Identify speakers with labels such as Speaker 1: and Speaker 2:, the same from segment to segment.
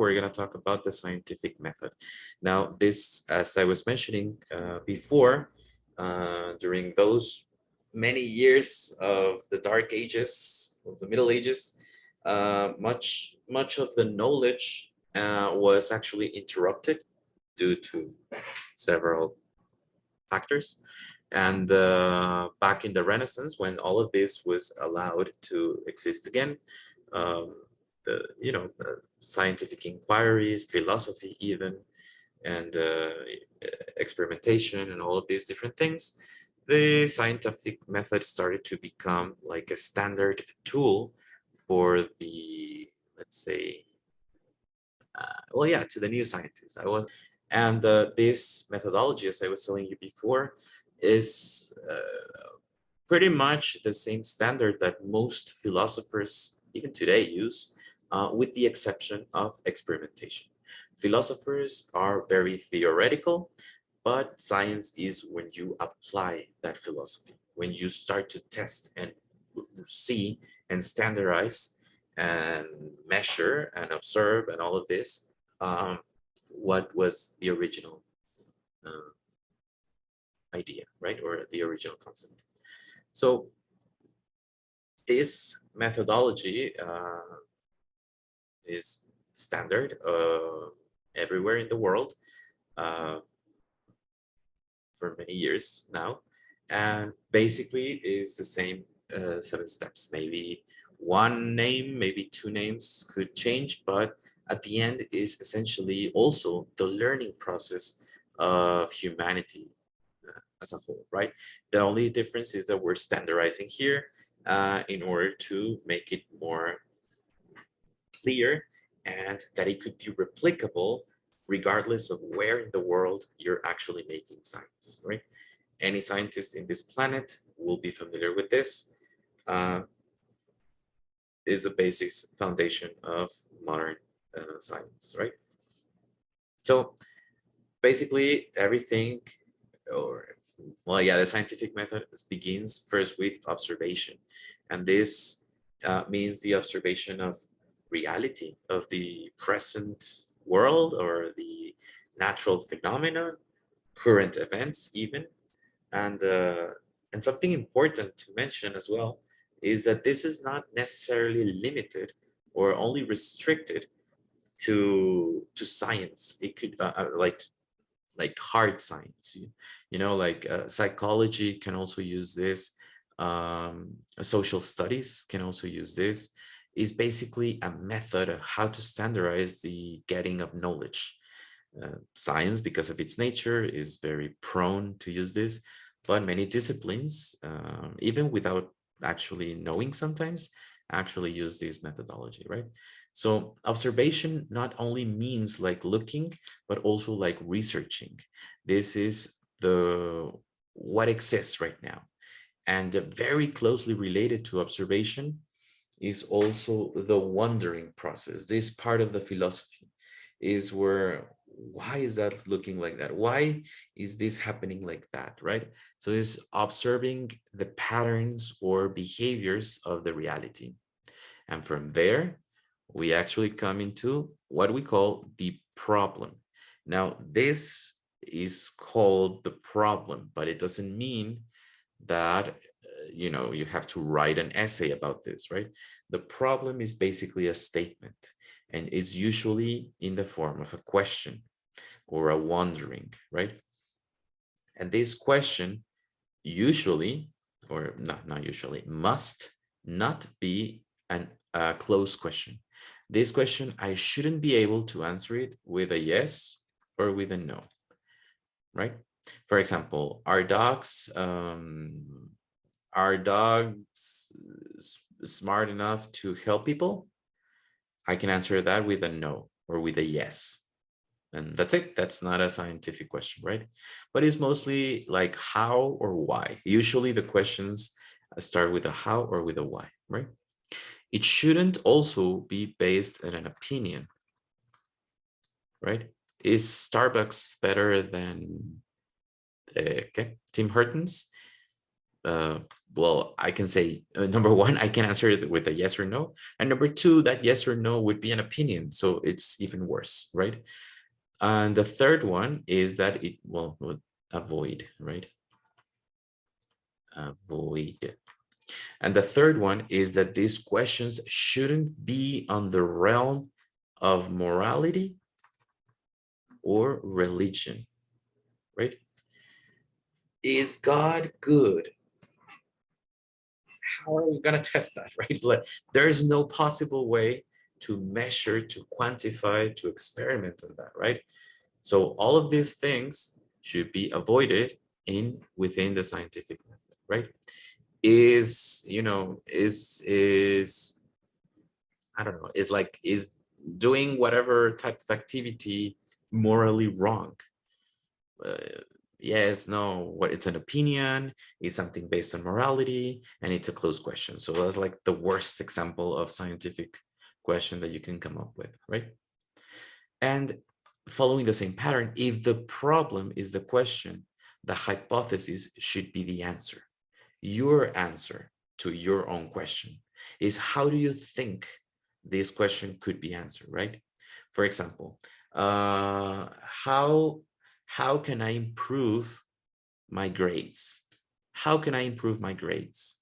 Speaker 1: we're going to talk about the scientific method. Now, this, as I was mentioning before, during those many years of the Dark Ages, of the Middle Ages, much of the knowledge was actually interrupted due to several factors. And back in the Renaissance, when all of this was allowed to exist again, the scientific inquiries, philosophy even, and experimentation and all of these different things, the scientific method started to become like a standard tool for the, let's say, well, yeah, to the new scientists. And this methodology, as I was telling you before, is pretty much the same standard that most philosophers even today use, with the exception of experimentation. Philosophers are very theoretical, but science is when you apply that philosophy, when you start to test and see and standardize and measure and observe and all of this, what was the original idea, right? Or the original concept. So this methodology is standard everywhere in the world for many years now, and basically is the same 7 steps. Maybe one name, maybe 2 names could change, but at the end is essentially also the learning process of humanity as a whole, right? The only difference is that we're standardizing here in order to make it more clear and that it could be replicable regardless of where in the world you're actually making science, right? Any scientist in this planet will be familiar with this. Is the basic foundation of modern science, right? So basically everything, or well, yeah, the scientific method begins first with observation, and this means the observation of reality, of the present world or the natural phenomena, current events even, and something important to mention as well is that this is not necessarily limited or only restricted to science. It could like hard science, like psychology can also use this, social studies can also use this. Is basically a method of how to standardize the getting of knowledge. Science, because of its nature, is very prone to use this, but many disciplines, even without actually knowing sometimes, actually use this methodology, right? So observation not only means like looking, but also like researching. This is what exists right now. And very closely related to observation is also the wondering process. This part of the philosophy is where, why is that looking like that? Why is this happening like that, right? So it's observing the patterns or behaviors of the reality. And from there, we actually come into what we call the problem. Now, this is called the problem, but it doesn't mean that you have to write an essay about this, right? The problem is basically a statement and is usually in the form of a question or a wondering, right? And this question usually, or not usually, must not be a closed question. This question, I shouldn't be able to answer it with a yes or with a no, right? For example, are dogs smart enough to help people? I can answer that with a no or with a yes. And that's it. That's not a scientific question, right? But it's mostly like how or why. Usually the questions start with a how or with a why, right? It shouldn't also be based on an opinion, right? Is Starbucks better than Tim Hortons? well, I can say number one, I can answer it with a yes or no. And number two, that yes or no would be an opinion. So it's even worse, right? And the third one is that it, well, would avoid, right? Avoid. And the third one is that these questions shouldn't be on the realm of morality or religion, right? Is God good? How are we going to test that, right? Like, there is no possible way to measure, to quantify, to experiment on that, right? So all of these things should be avoided in within the scientific method, right? Is, you know, is I don't know, is like, is doing whatever type of activity morally wrong? Uh, yes, no, what, it's an opinion, it's something based on morality, and it's a closed question. So that's like the worst example of scientific question that you can come up with, right? And following the same pattern, if the problem is the question, the hypothesis should be the answer. Your answer to your own question is, how do you think this question could be answered, right? For example, how can I improve my grades? How can I improve my grades?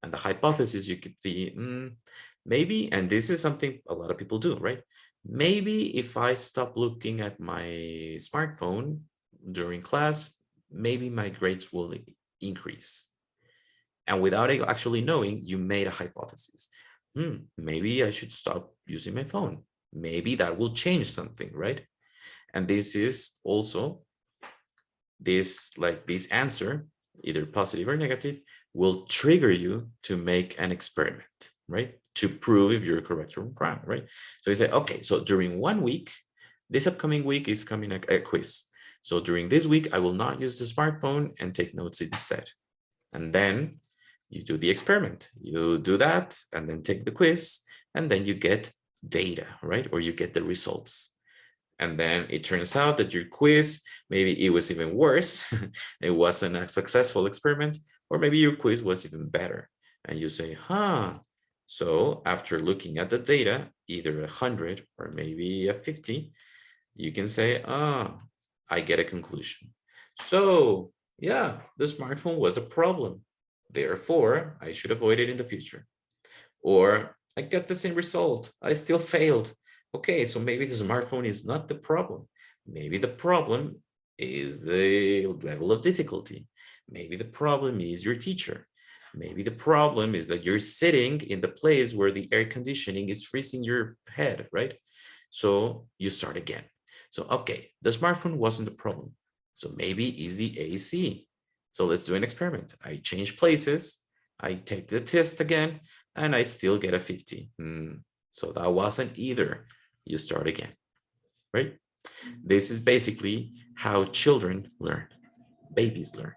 Speaker 1: And the hypothesis you could be, maybe, and this is something a lot of people do, right? Maybe if I stop looking at my smartphone during class, maybe my grades will increase. And without actually knowing, you made a hypothesis. Maybe I should stop using my phone. Maybe that will change something, right? And this is also this answer, either positive or negative, will trigger you to make an experiment, right? To prove if you're correct or wrong, right? So you say, okay, so during 1 week, this upcoming week is coming a quiz. So during this week, I will not use the smartphone and take notes instead. And then you do the experiment. You do that and then take the quiz, and then you get data, right? Or you get the results. And then it turns out that your quiz, maybe it was even worse. It wasn't a successful experiment, or maybe your quiz was even better. And you say, so after looking at the data, either 100 or maybe a 50, you can say, I get a conclusion. So yeah, the smartphone was a problem. Therefore, I should avoid it in the future. Or I got the same result. I still failed. Okay, so maybe the smartphone is not the problem. Maybe the problem is the level of difficulty. Maybe the problem is your teacher. Maybe the problem is that you're sitting in the place where the air conditioning is freezing your head, right? So you start again. So, okay, the smartphone wasn't the problem. So maybe it's the AC. So let's do an experiment. I change places, I take the test again, and I still get a 50. So that wasn't either. You start again, right? This is basically how children learn, babies learn.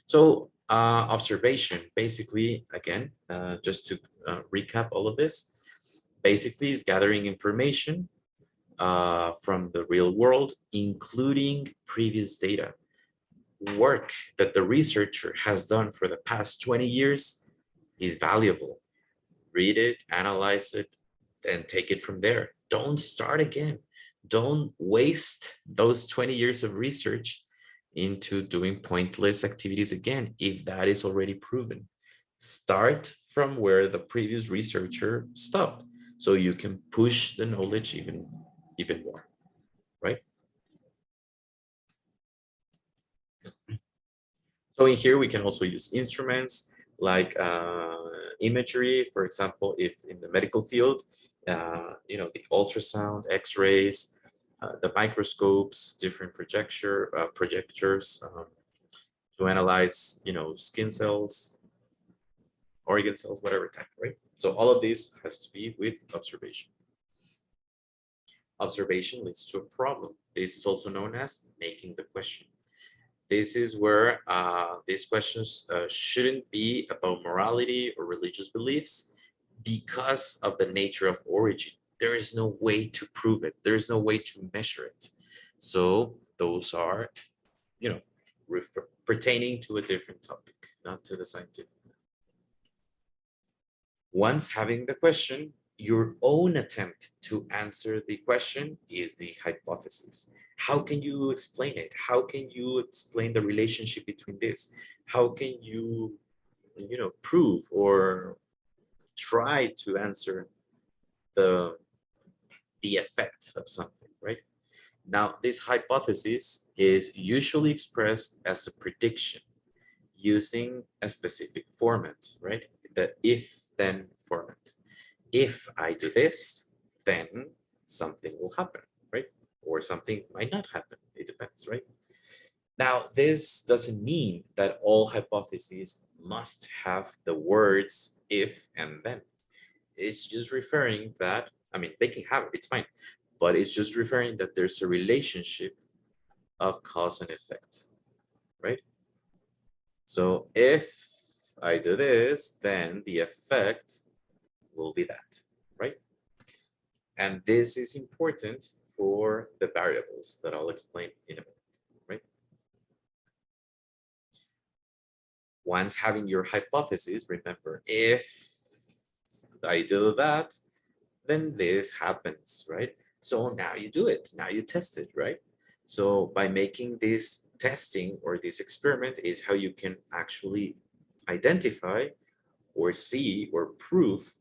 Speaker 1: So observation, basically, again, just to recap all of this, basically is gathering information from the real world, including previous data. Work that the researcher has done for the past 20 years is valuable. Read it, analyze it, and take it from there. Don't start again. Don't waste those 20 years of research into doing pointless activities again, if that is already proven. Start from where the previous researcher stopped, so you can push the knowledge even more, right? So in here, we can also use instruments like imagery, for example, if in the medical field, the ultrasound, x-rays, the microscopes, different projectors to analyze, skin cells, organ cells, whatever type, right? So all of this has to be with observation. Observation leads to a problem. This is also known as making the question. This is where these questions shouldn't be about morality or religious beliefs because of the nature of origin. There is no way to prove it. There is no way to measure it. So those are, pertaining to a different topic, not to the scientific. Once having the question, your own attempt to answer the question is the hypothesis. How can you explain it? How can you explain the relationship between this? How can you, prove or try to answer the effect of something, right? Now, this hypothesis is usually expressed as a prediction using a specific format, right? The if-then format. If I do this, then something will happen, right? Or something might not happen. It depends, right? Now, this doesn't mean that all hypotheses must have the words if and then. It's just referring that, I mean, they can have it, it's fine, but it's just referring that there's a relationship of cause and effect, right? So if I do this, then the effect will be that, right? And this is important for the variables that I'll explain in a minute, right? Once having your hypothesis, remember, if I do that, then this happens, right? So now you do it, now you test it, right? So by making this testing or this experiment is how you can actually identify or see or prove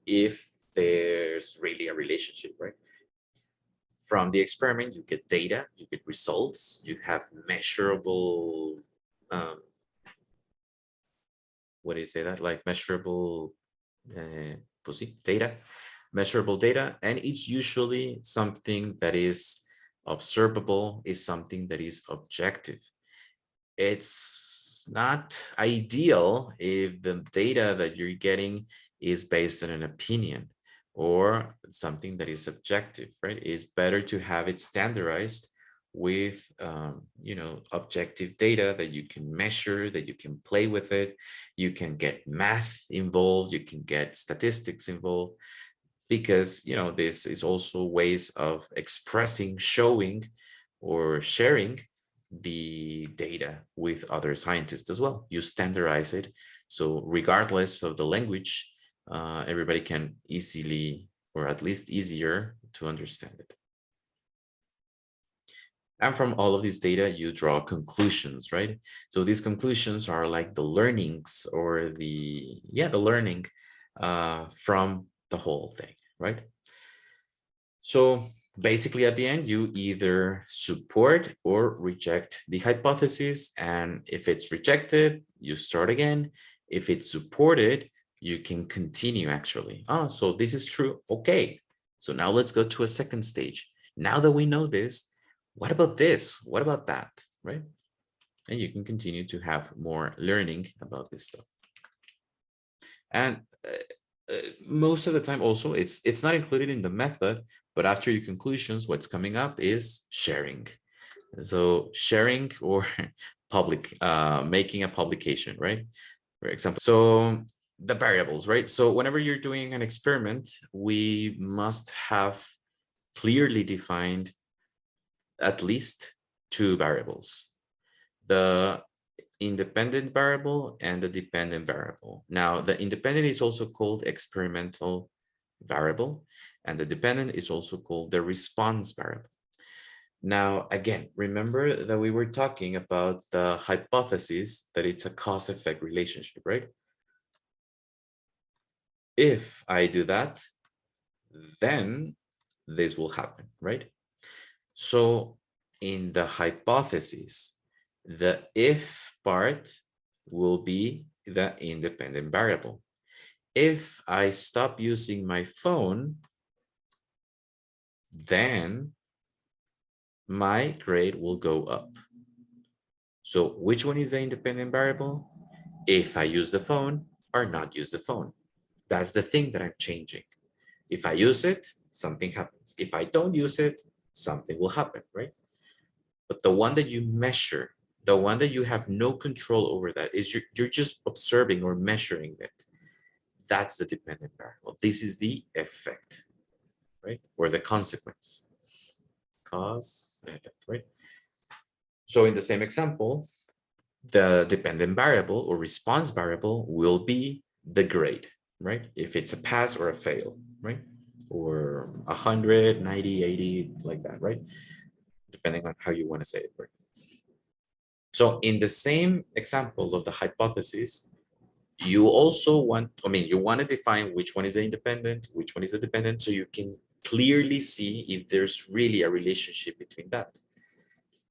Speaker 1: if there's really a relationship, right? From the experiment, you get data, you get results, you have measurable, what do you say that? Like measurable data, measurable data, and it's usually something that is observable, is something that is objective. It's not ideal if the data that you're getting is based on an opinion or something that is subjective, right? It's better to have it standardized with, objective data that you can measure, that you can play with it. You can get math involved, you can get statistics involved, because, this is also ways of expressing, showing, or sharing the data with other scientists as well. You standardize it. So regardless of the language, everybody can easily, or at least easier to understand it. And from all of this data, you draw conclusions, right? So these conclusions are like the learnings or the learning from the whole thing, right? So basically at the end, you either support or reject the hypothesis. And if it's rejected, you start again. If it's supported, you can continue actually. Oh, so this is true. Okay. So now let's go to a second stage. Now that we know this, what about this? What about that? Right? And you can continue to have more learning about this stuff. And most of the time also, it's not included in the method, but after your conclusions, what's coming up is sharing. So sharing or making a publication, right? For example, so the variables, right? So whenever you're doing an experiment, we must have clearly defined at least two variables, the independent variable and the dependent variable. Now, the independent is also called experimental variable, and the dependent is also called the response variable. Now, again, remember that we were talking about the hypothesis that it's a cause-effect relationship, right? If I do that, then this will happen, right? So in the hypothesis, the if part will be the independent variable. If I stop using my phone, then my grade will go up. So which one is the independent variable? If I use the phone or not use the phone. That's the thing that I'm changing. If I use it, something happens. If I don't use it, something will happen, right? But the one that you measure, the one that you have no control over, that is you're just observing or measuring it. That's the dependent variable. This is the effect, right? Or the consequence. Cause, effect, right? So in the same example, the dependent variable or response variable will be the grade, right? If it's a pass or a fail, right? Or 100, 90, 80, like that, right? Depending on how you want to say it, right? So in the same example of the hypothesis, you also want, you want to define which one is the independent, which one is the dependent, so you can clearly see if there's really a relationship between that.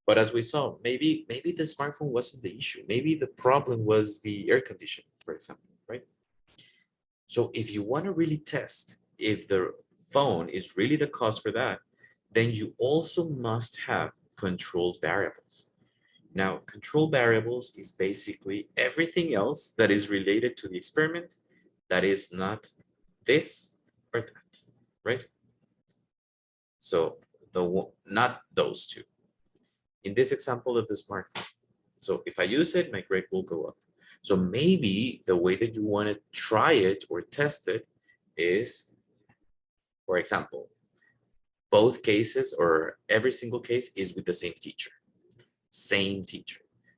Speaker 1: But as we saw, maybe the smartphone wasn't the issue. Maybe the problem was the air conditioning, for example, right? So if you want to really test if the phone is really the cause for that, then you also must have controlled variables. Now, control variables is basically everything else that is related to the experiment that is not this or that, right? So not those two. In this example of the smartphone, so if I use it, my grade will go up. So maybe the way that you want to try it or test it is, for example, both cases or every single case is with the same teacher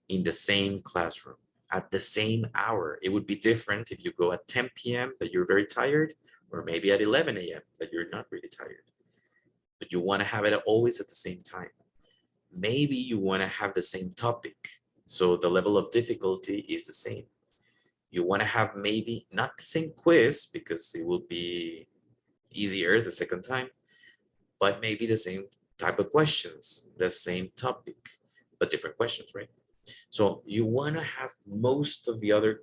Speaker 1: in the same classroom at the same hour. It would be different if you go at 10 p.m. that you're very tired, or maybe at 11 a.m. that you're not really tired. But you want to have it always at the same time. Maybe you want to have the same topic, so the level of difficulty is the same. You want to have maybe not the same quiz because it will be easier the second time, but maybe the same type of questions, the same topic, but different questions, right? So you want to have most of the other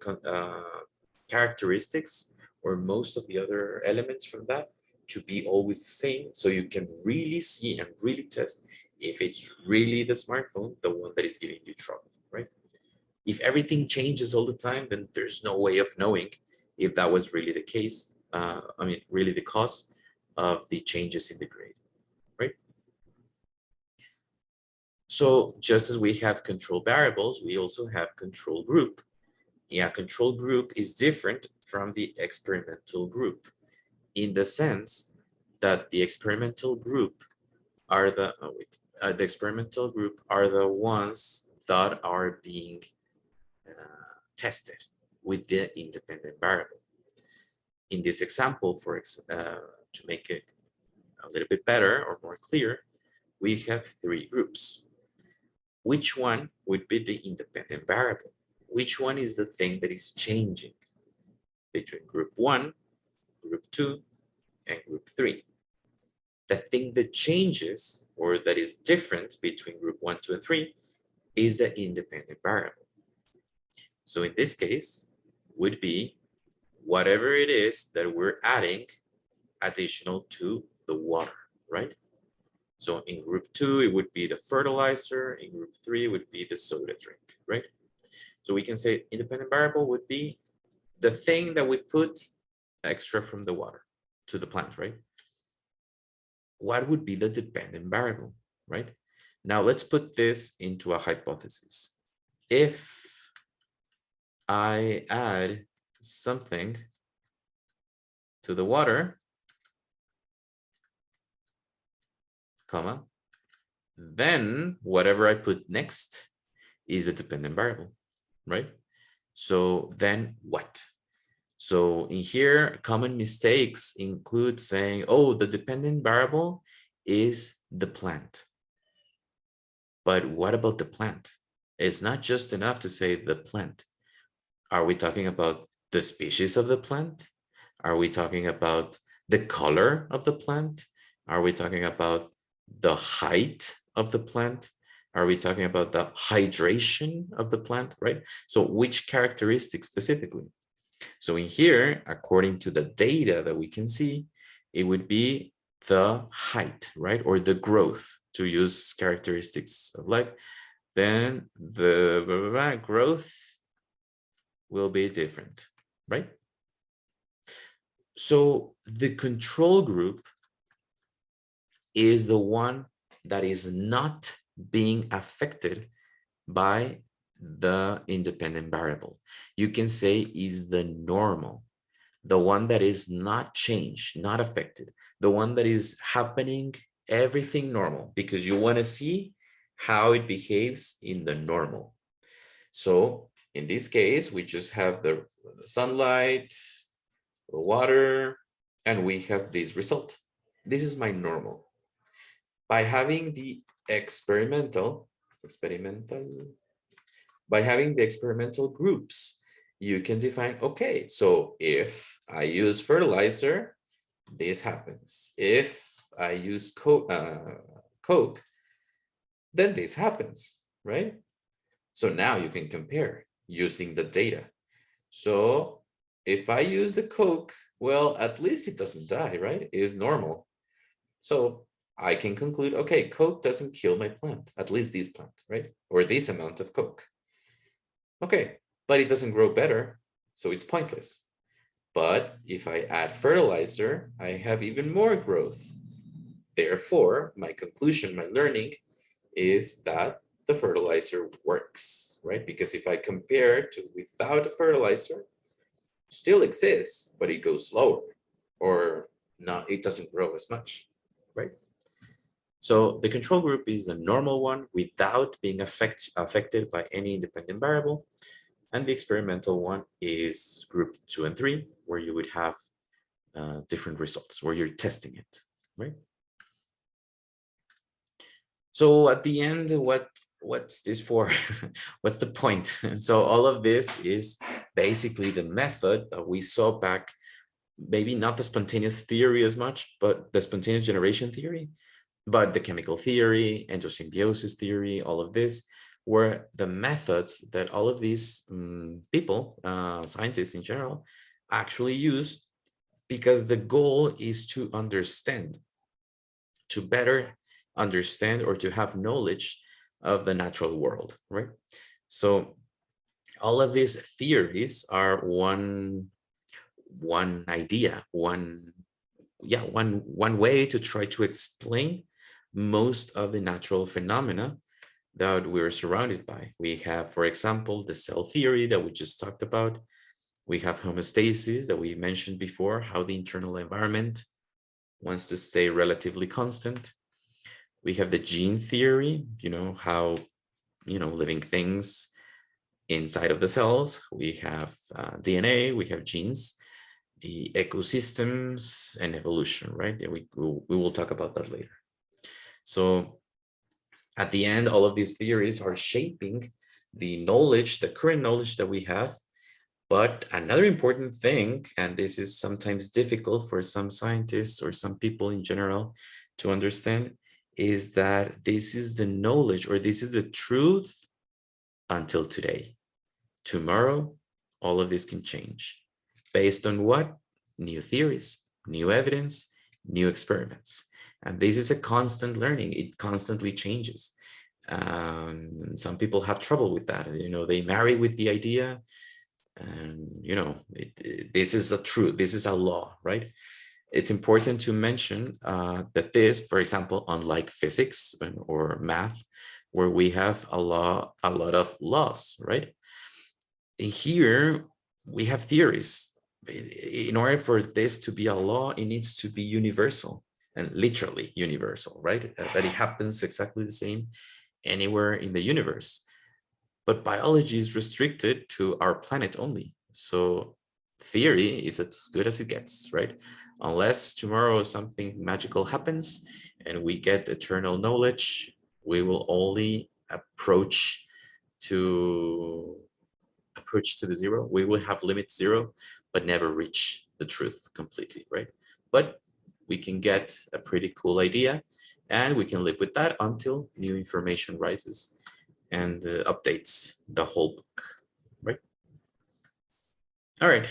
Speaker 1: characteristics or most of the other elements from that to be always the same, so you can really see and really test if it's really the smartphone, the one that is giving you trouble, right? If everything changes all the time, then there's no way of knowing if that was really the case. Really the cause of the changes in the grade, right? So just as we have control variables, we also have control group. Yeah, control group is different from the experimental group in the sense that the experimental group are the ones that are being tested with the independent variable. In this example, to make it a little bit better or more clear, we have three groups. Which one would be the independent variable? Which one is the thing that is changing between group 1, group 2, and group 3? The thing that changes or that is different between group 1, 2, and 3 is the independent variable. So in this case, would be whatever it is that we're adding additional to the water, right? So in group 2, it would be the fertilizer. In group 3, it would be the soda drink, right? So we can say independent variable would be the thing that we put extra from the water to the plant, right? What would be the dependent variable, right? Now let's put this into a hypothesis. If I add something to the water, comma, then whatever I put next is a dependent variable, right? So then what? So in here, common mistakes include saying, oh, the dependent variable is the plant. But what about the plant? It's not just enough to say the plant. Are we talking about the species of the plant? Are we talking about the color of the plant? Are we talking about the height of the plant? Are we talking about the hydration of the plant, right? So which characteristics specifically? So in here, according to the data that we can see, it would be the height, right? Or the growth, to use characteristics of life. Then the growth will be different, right? So the control group is the one that is not being affected by the independent variable. You can say is the normal, the one that is not changed, not affected, the one that is happening, everything normal, because you want to see how it behaves in the normal. So in this case, we just have the sunlight, the water, and we have this result. This is my normal. By having the by having the experimental groups, you can define, okay, so if I use fertilizer, this happens. If I use Coke, then this happens, right? So now you can compare using the data. So if I use the Coke, well, at least it doesn't die, right? It is normal. So I can conclude, okay, Coke doesn't kill my plant, at least this plant, right? Or this amount of Coke. Okay, but it doesn't grow better, so it's pointless. But if I add fertilizer, I have even more growth. Therefore, my conclusion, my learning is that the fertilizer works, right? Because if I compare to without a fertilizer, still exists, but it goes slower, or not, it doesn't grow as much, right? So the control group is the normal one without being affected by any independent variable. And the experimental one is group 2 and 3, where you would have different results, where you're testing it, right? So at the end, what's this for? What's the point? So all of this is basically the method that we saw back, maybe not the spontaneous theory as much, but the spontaneous generation theory, but the chemical theory, endosymbiosis theory, all of this were the methods that all of these people, scientists in general, actually use, because the goal is to understand, to better understand, or to have knowledge of the natural world, right? So all of these theories are one idea, one way to try to explain most of the natural phenomena that we're surrounded by. We have, for example, the cell theory that we just talked about. We have homeostasis that we mentioned before, how the internal environment wants to stay relatively constant. We have the gene theory, how, living things inside of the cells. We have DNA, we have genes, the ecosystems, and evolution, right? We will talk about that later. So at the end, all of these theories are shaping the knowledge, the current knowledge that we have. But another important thing, and this is sometimes difficult for some scientists or some people in general to understand, is that this is the knowledge, or this is the truth until today. Tomorrow, all of this can change. Based on what? New theories, new evidence, new experiments. And this is a constant learning. It constantly changes. Some people have trouble with that. They marry with the idea, and this is a truth. This is a law, right? It's important to mention that this, for example, unlike physics or math, where we have a lot of laws, right? Here we have theories. In order for this to be a law, it needs to be universal, and literally universal, right? That it happens exactly the same anywhere in the universe. But biology is restricted to our planet only. So theory is as good as it gets, right? Unless tomorrow something magical happens and we get eternal knowledge, we will only approach to the zero. We will have limit zero, but never reach the truth completely, right? But we can get a pretty cool idea, and we can live with that until new information rises and updates the whole book, right? All right.